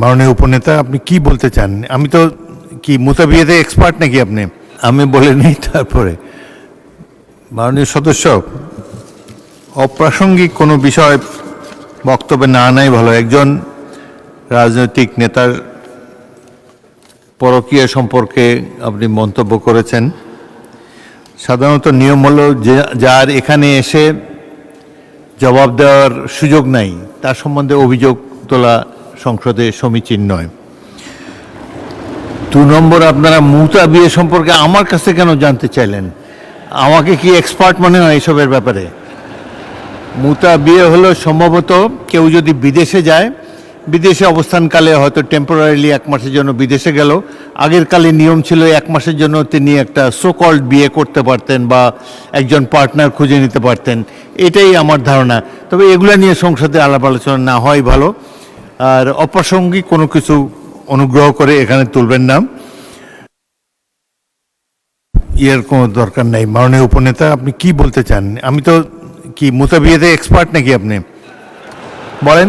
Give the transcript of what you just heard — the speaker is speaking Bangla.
মাননীয় উপনেতা, আপনি কি বলতে চান? আমি তো কি মুতাবিয়াতে এক্সপার্ট নাকি আপনি? আমি বলে নিই তারপরে। মাননীয় সদস্য, অপ্রাসঙ্গিক কোনো বিষয় বক্তব্যে না নাই ভালো। একজন রাজনৈতিক নেতার পরকীয়া সম্পর্কে আপনি মন্তব্য করেছেন। সাধারণত নিয়ম হলো যে যার এখানে এসে জবাব দেওয়ার সুযোগ নাই তার সম্বন্ধে অভিযোগ তোলা সংসদে সমীচীন নয়। 2 নম্বর, আপনারা মুতা বিয়ে সম্পর্কে আমার কাছে কেন জানতে চাইলেন? আমাকে কি এক্সপার্ট মনে হয় এসবের ব্যাপারে? মুতা বিয়ে হলো সম্ভবত কেউ যদি বিদেশে যায়, বিদেশে অবস্থানকালে হয়তো টেম্পোরারিলি 1 মাসের জন্য বিদেশে গেল, আগের কালে নিয়ম ছিল 1 মাসের জন্য তিনি একটা সোকল্ড বিয়ে করতে পারতেন বা একজন পার্টনার খুঁজে নিতে পারতেন, এটাই আমার ধারণা। তবে এগুলা নিয়ে সংসদে আলাপ আলোচনা না হয় ভালো। আর অপ্রাসঙ্গিক কোনো কিছু অনুগ্রহ করে এখানে তুলবেন না, এর কোনো দরকার নাই। মাননীয় উপনেতা, আপনি কি বলতে চান? আমি তো কি মুতাবিয়াতে এক্সপার্ট নাকি আপনি? বলেন।